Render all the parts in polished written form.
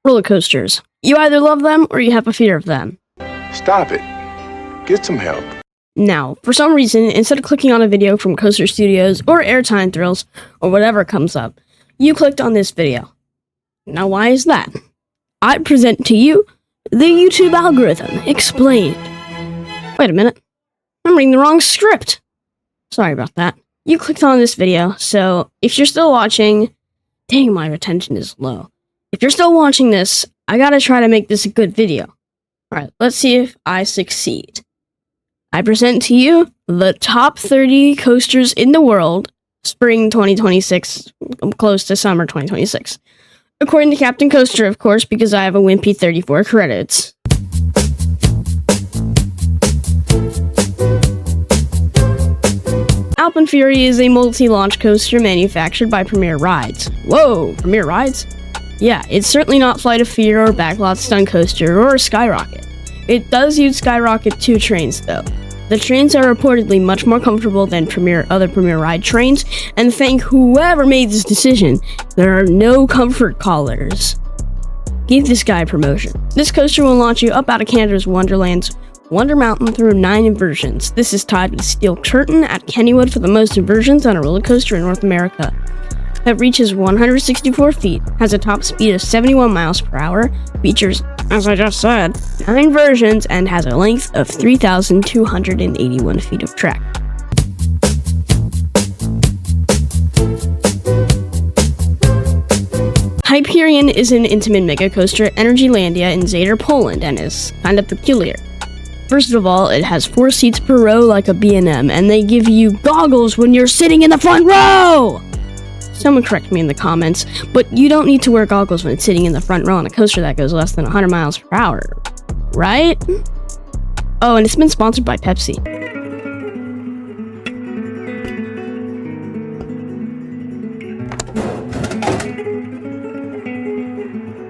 Roller coasters. You either love them or you have a fear of them. Stop it. Get some help. Now, for some reason, instead of clicking on a video from Coaster Studios or Airtime Thrills or whatever comes up, you clicked on this video. Now, why is that? I present to you the YouTube algorithm explained. Wait a minute. I'm reading the wrong script. Sorry about that. You clicked on this video, so if you're still watching, dang, my retention is low. If you're still watching this, I gotta try to make this a good video. Alright, let's see if I succeed. I present to you the top 30 coasters in the world, spring 2026, close to summer 2026. According to Captain Coaster, of course, because I have a wimpy 34 credits. Alpenfury is a multi-launch coaster manufactured by Premier Rides. Whoa, Premier Rides? Yeah, it's certainly not Flight of Fear or Backlot Stun Coaster or Skyrocket. It does use Skyrocket 2 trains, though. The trains are reportedly much more comfortable than other Premier Ride trains, and thank whoever made this decision, there are no comfort collars. Give this guy a promotion. This coaster will launch you up out of Canada's Wonderland's Wonder Mountain through 9 inversions. This is tied with Steel Curtain at Kennywood for the most inversions on a roller coaster in North America. It reaches 164 feet, has a top speed of 71 miles per hour, features, as I just said, 9 versions, and has a length of 3,281 feet of track. Hyperion is an Intamin mega coaster at Energylandia in Zadar, Poland, and is kind of peculiar. First of all, it has 4 seats per row like a B&M, and they give you goggles when you're sitting in the front row! Someone correct me in the comments, but you don't need to wear goggles when it's sitting in the front row on a coaster that goes less than 100 miles per hour, right? Oh, and it's been sponsored by Pepsi.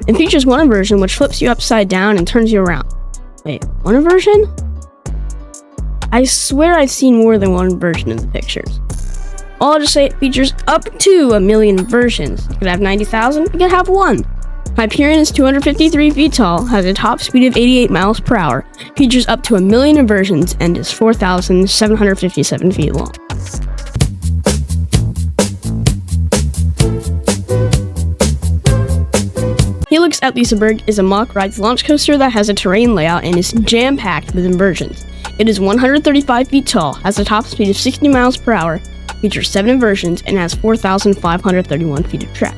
It features one inversion which flips you upside down and turns you around. Wait, one inversion? I swear I've seen more than one inversion in the pictures. I'll just say it features up to 1 million inversions. You could have 90,000, you could have 1. Hyperion is 253 feet tall, has a top speed of 88 miles per hour, features up to 1 million inversions, and is 4,757 feet long. Helix at Liseberg is a Mack Rides launch coaster that has a terrain layout and is jam-packed with inversions. It is 135 feet tall, has a top speed of 60 miles per hour, features 7 inversions, and has 4,531 feet of track.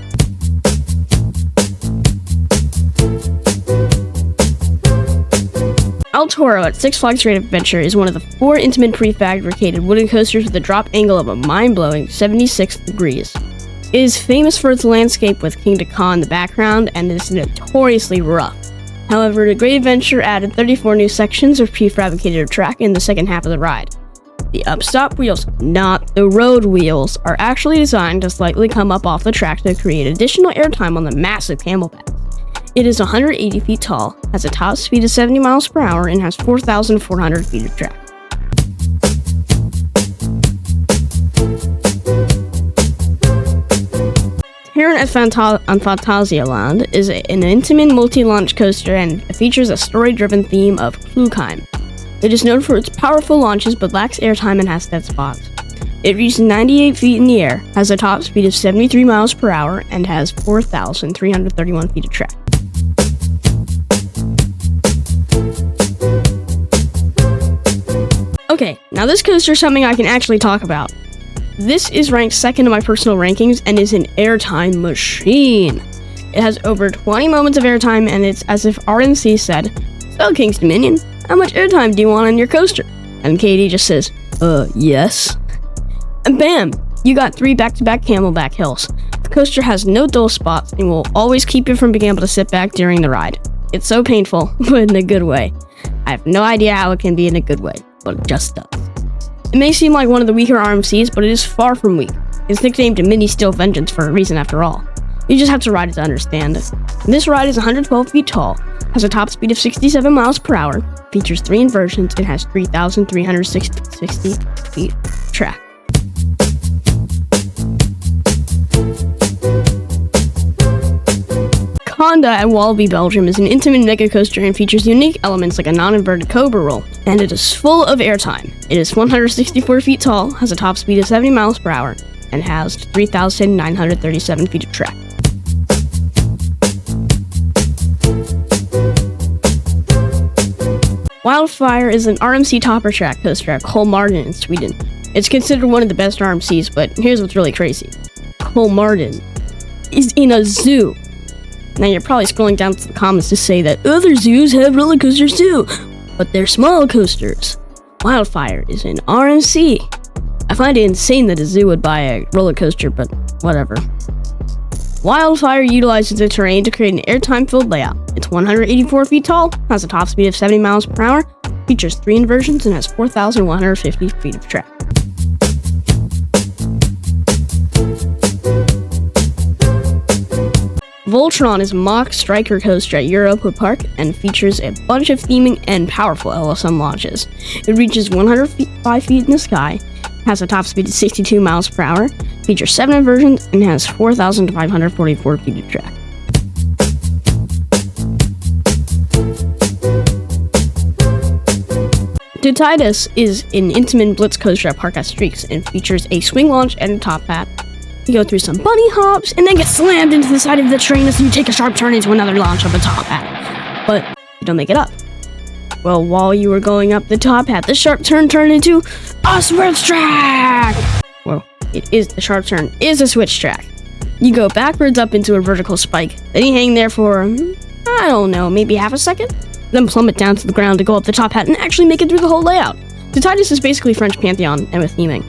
El Toro at Six Flags Great Adventure is one of the 4 Intamin prefabricated wooden coasters with a drop angle of a mind-blowing 76 degrees. It is famous for its landscape with Kingda Ka in the background and is notoriously rough. However, the Great Adventure added 34 new sections of prefabricated track in the second half of the ride. The upstop wheels, not the road wheels, are actually designed to slightly come up off the track to create additional airtime on the massive camelbacks. It is 180 feet tall, has a top speed of 70 miles per hour, and has 4,400 feet of track. Terran at Phantasialand is an Intamin multi-launch coaster and features a story-driven theme of Klugheim. It is known for its powerful launches but lacks airtime and has dead spots. It reaches 98 feet in the air, has a top speed of 73 miles per hour, and has 4,331 feet of track. Okay, now this coaster is something I can actually talk about. This is ranked second in my personal rankings and is an airtime machine. It has over 20 moments of airtime, and it's as if RNC said, "So, King's Dominion, how much airtime do you want on your coaster?" And Katie just says, yes. And bam, you got 3 back-to-back camelback hills. The coaster has no dull spots and will always keep you from being able to sit back during the ride. It's so painful, but in a good way. I have no idea how it can be in a good way, but it just does. It may seem like one of the weaker RMCs, but it is far from weak. It's nicknamed a Mini Steel Vengeance for a reason after all. You just have to ride it to understand it. This ride is 112 feet tall, has a top speed of 67 miles per hour, features 3 inversions, and has 3,360 feet track. Honda at Walibi, Belgium is an intimate mega coaster and features unique elements like a non-inverted cobra roll, and it is full of airtime. It is 164 feet tall, has a top speed of 70 miles per hour, and has 3,937 feet of track. Wildfire is an RMC topper track coaster at Kolmarden in Sweden. It's considered one of the best RMCs, but here's what's really crazy. Kolmarden is in a zoo. Now you're probably scrolling down to the comments to say that other zoos have roller coasters too, but they're small coasters. Wildfire is an RMC. I find it insane that a zoo would buy a roller coaster, but whatever. Wildfire utilizes the terrain to create an airtime-filled layout. It's 184 feet tall, has a top speed of 70 miles per hour, features 3 inversions, and has 4,150 feet of track. Voltron is a mock striker coaster at Europa Park and features a bunch of theming and powerful LSM launches. It reaches 105 feet in the sky, has a top speed of 62 miles per hour, features 7 inversions, and has 4,544 feet of track. Tititus is an intimate blitz coaster at Park at Streaks and features a swing launch and a top hat. You go through some bunny hops and then get slammed into the side of the train as you take a sharp turn into another launch of a top hat. But you don't make it up. Well, while you were going up the top hat, the sharp turn turned into a switch track! Well, the sharp turn is a switch track. You go backwards up into a vertical spike, then you hang there for, I don't know, maybe half a second? Then plummet down to the ground to go up the top hat and actually make it through the whole layout. Tititus is basically French Pantheon and with theming.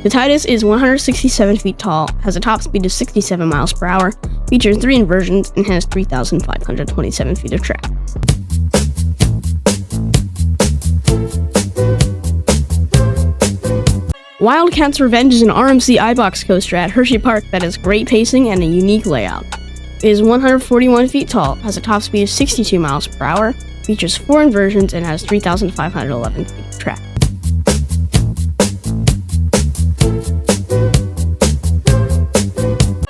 Tititus is 167 feet tall, has a top speed of 67 miles per hour, features 3 inversions, and has 3,527 feet of track. Wildcat's Revenge is an RMC iBox coaster at Hershey Park that has great pacing and a unique layout. It is 141 feet tall, has a top speed of 62 miles per hour, features 4 inversions, and has 3,511 feet of track.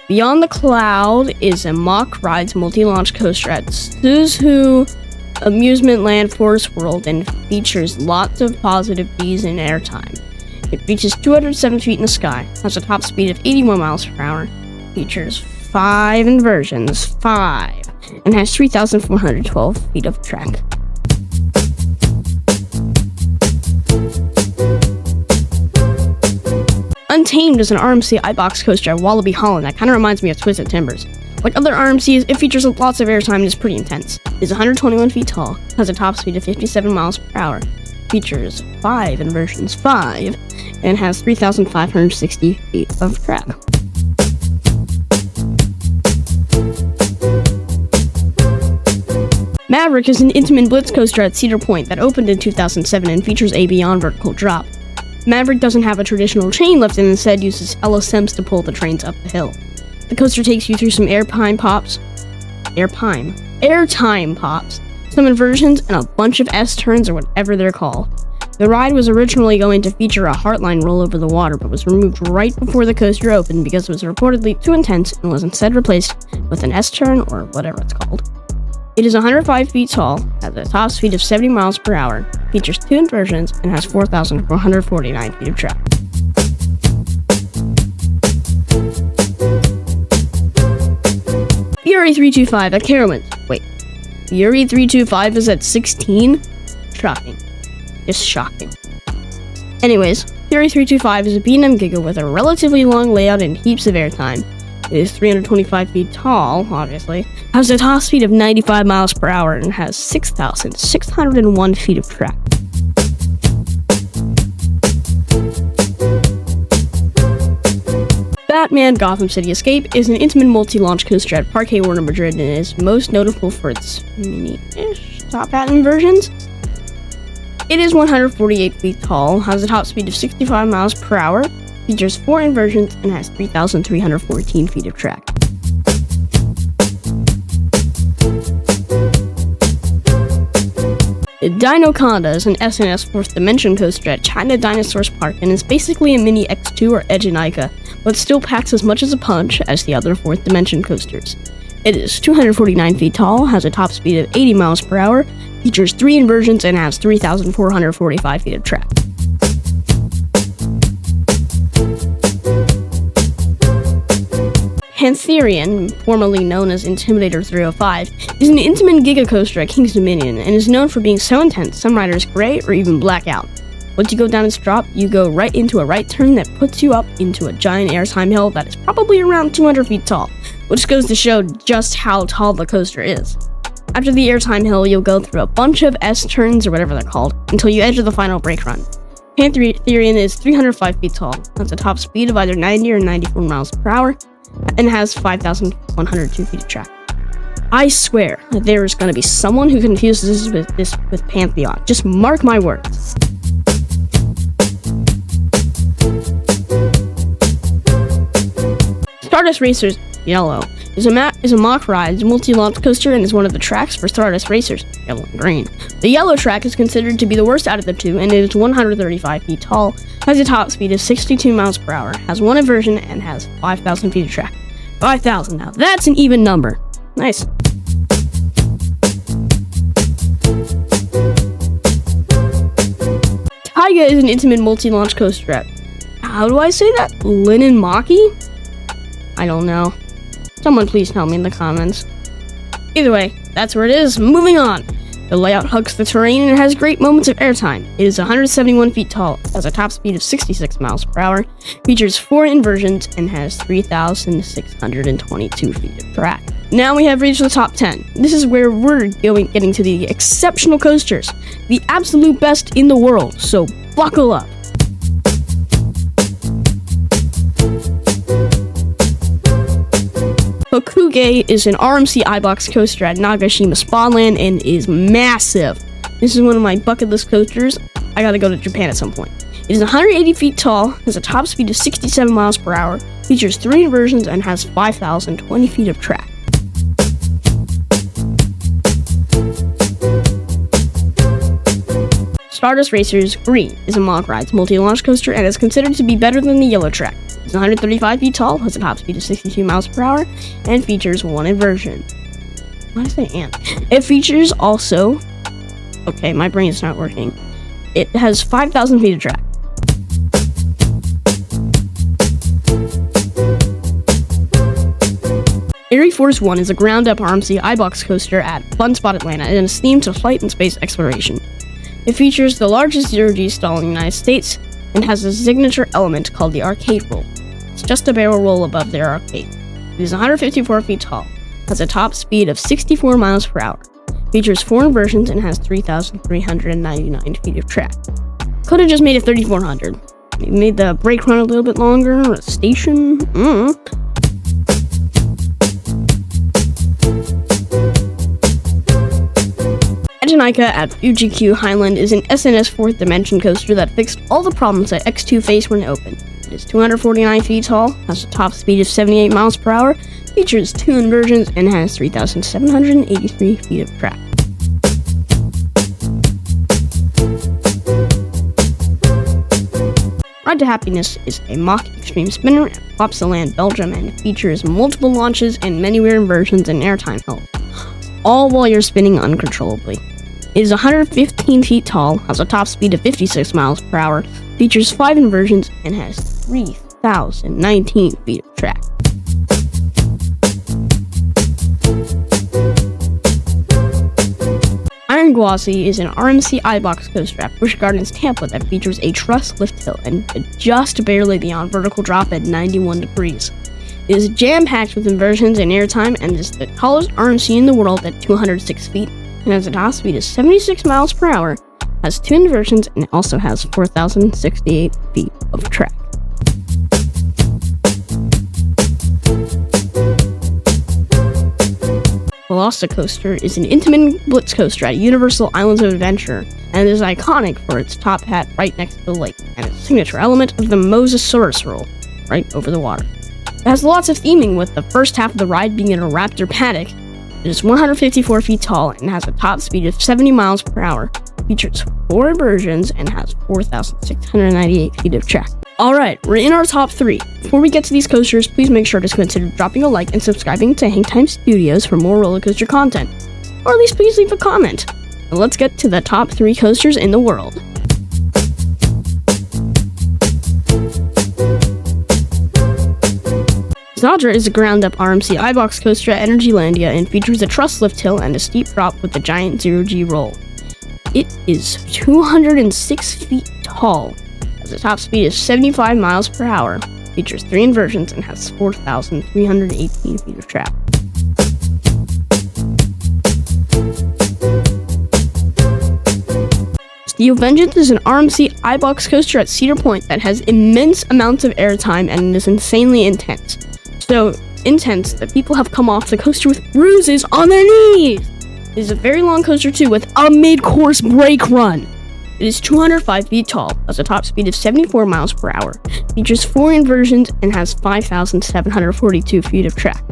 Beyond the Cloud is a mock rides multi-launch coaster at Suzhou Amusement Land Forest World and features lots of positive B's and airtime. It reaches 207 feet in the sky, has a top speed of 81 miles per hour, features 5 inversions, and has 3,412 feet of track. Untamed is an RMC iBox coaster at Walibi Holland that kind of reminds me of Twisted Timbers. Like other RMCs, it features lots of airtime and is pretty intense. It's 121 feet tall, has a top speed of 57 miles per hour, features 5 inversions, and has 3,560 feet of track. Maverick is an intimate blitz coaster at Cedar Point that opened in 2007 and features a beyond vertical drop. Maverick doesn't have a traditional chain lift and instead uses LSMs to pull the trains up the hill. The coaster takes you through some airtime pops, some inversions, and a bunch of S-turns or whatever they're called. The ride was originally going to feature a Heartline roll over the water, but was removed right before the coaster opened because it was reportedly too intense and was instead replaced with an S-turn or whatever it's called. It is 105 feet tall, has a top speed of 70 miles per hour, features 2 inversions, and has 4,449 feet of track. Fury 325 at Carowinds. Wait, Fury 325 is at 16? Shocking. Just shocking. Anyways, Fury 325 is a B&M Giga with a relatively long layout and heaps of airtime. It is 325 feet tall, obviously, has a top speed of 95 miles per hour, and has 6,601 feet of track. Batman Gotham City Escape is an intimate multi-launch coaster at Parque Warner Madrid and is most notable for its mini-ish top hat inversions. It is 148 feet tall, has a top speed of 65 miles per hour, features 4 inversions, and has 3,314 feet of track. Dinoconda is an SNS 4th Dimension coaster at China Dinosaurs Park and is basically a mini X2 or Edge and Ica, but still packs as much as a punch as the other 4th Dimension coasters. It is 249 feet tall, has a top speed of 80 miles per hour, features 3 inversions, and has 3,445 feet of track. Pantherian, formerly known as Intimidator 305, is an Intamin Giga Coaster at King's Dominion and is known for being so intense some riders gray or even black out. Once you go down its drop, you go right into a right turn that puts you up into a giant airtime hill that is probably around 200 feet tall, which goes to show just how tall the coaster is. After the airtime hill, you'll go through a bunch of S-turns or whatever they're called until you enter the final brake run. Pantherian is 305 feet tall, has a top speed of either 90 or 94 miles per hour, and has 5,102 feet of track. I swear that there is going to be someone who confuses this with Pantheon. Just mark my words. Stardust Racers Yellow is a mock ride, multi-launch coaster, and is one of the tracks for Stardust Racers Yellow and Green. The yellow track is considered to be the worst out of the two, and it is 135 feet tall, has a top speed of 62 miles per hour, has 1 inversion, and has 5,000 feet of track. 5,000 now. That's an even number. Nice. Taiga is an Intamin multi-launch coaster at, how do I say that? Linnanmaki? I don't know. Someone please tell me in the comments. Either way, that's where it is. Moving on. The layout hugs the terrain and has great moments of airtime. It is 171 feet tall, has a top speed of 66 miles per hour, features 4 inversions, and has 3,622 feet of track. Now we have reached the top 10. This is where we're getting to the exceptional coasters, the absolute best in the world, so buckle up. Hokuge is an RMC iBox coaster at Nagashima Spa Land and is massive. This is one of my bucket list coasters. I gotta go to Japan at some point. It is 180 feet tall, has a top speed of 67 miles per hour, features 3 inversions, and has 5,020 feet of track. Stardust Racers Green is a mock rides multi-launch coaster and is considered to be better than the yellow track. It's 135 feet tall, has a top speed of 62 miles per hour, and features 1 inversion. Why did I say and? It features also... Okay, my brain's not working. It has 5,000 feet of track. Air Force One is a ground-up RMC iBox coaster at Fun Spot Atlanta and is themed to flight and space exploration. It features the largest zero-G stall in the United States and has a signature element called the arcade roll. It's just a barrel roll above their arcade. It is 154 feet tall, has a top speed of 64 miles per hour, features 4 inversions, and has 3,399 feet of track. Could have just made it 3,400. Made the brake run a little bit longer, a station. Egenika at Fuji-Q Highland is an SNS 4th Dimension coaster that fixed all the problems that X2 faced when it opened. It is 249 feet tall, has a top speed of 78 miles per hour, features 2 inversions, and has 3,783 feet of track. Ride to Happiness is a mock extreme spinner at Plopsaland, Belgium, and features multiple launches and many weird inversions and airtime health, all while you're spinning uncontrollably. It is 115 feet tall, has a top speed of 56 miles per hour, features 5 inversions, and has 3,019 feet of track. Iron Gwazi is an RMC iBox coaster at Busch Gardens, Tampa that features a truss lift hill and just barely beyond vertical drop at 91 degrees. It is jam-packed with inversions and airtime and is the tallest RMC in the world at 206 feet and has a top speed of 76 miles per hour, has 2 inversions, and also has 4,068 feet of track. Velocicoaster is an Intamin Blitz coaster at Universal Islands of Adventure and is iconic for its top hat right next to the lake and its signature element of the Mosasaurus roll right over the water. It has lots of theming, with the first half of the ride being in a raptor paddock. It is 154 feet tall and has a top speed of 70 miles per hour, features 4 inversions, and has 4,698 feet of track. Alright, we're in our top 3. Before we get to these coasters, please make sure to consider dropping a like and subscribing to Hangtime Studios for more roller coaster content. Or at least please leave a comment. Now let's get to the top 3 coasters in the world. Zadra is a ground-up RMC iBox coaster at Energylandia and features a truss lift hill and a steep drop with a giant zero-G roll. It is 206 feet tall, has a top speed of 75 miles per hour, features 3 inversions, and has 4,318 feet of track. Steel Vengeance is an RMC iBox coaster at Cedar Point that has immense amounts of airtime and is insanely intense. So intense that people have come off the coaster with bruises on their knees. It is a very long coaster too, with a mid-course brake run. It is 205 feet tall, has a top speed of 74 miles per hour, features 4 inversions, and has 5,742 feet of track.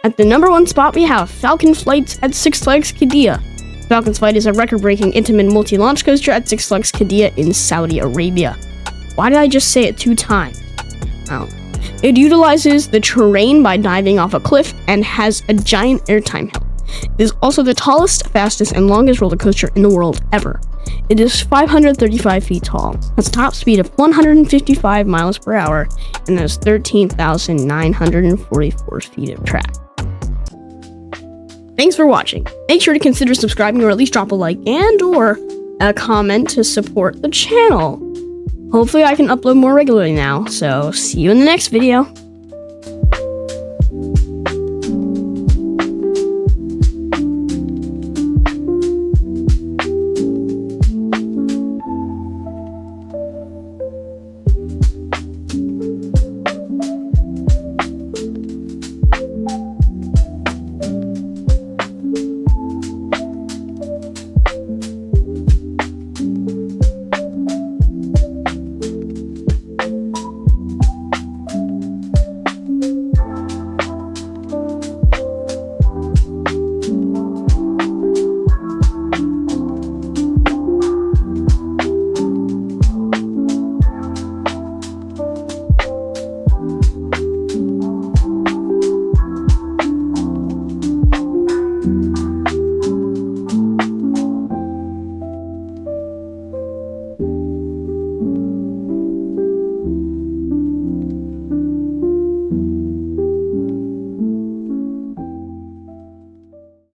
At the number 1 spot, we have Falcon Flights at Six Flags Qiddiya. Falcon's Flight is a record-breaking intimate multi-launch coaster at Six Flags Qiddiya in Saudi Arabia. Why did I just say it 2 times? Oh. It utilizes the terrain by diving off a cliff and has a giant airtime hill. It is also the tallest, fastest, and longest roller coaster in the world ever. It is 535 feet tall, has a top speed of 155 miles per hour, and has 13,944 feet of track. Thanks for watching. Make sure to consider subscribing or at least drop a like and or a comment to support the channel. Hopefully I can upload more regularly now, so see you in the next video.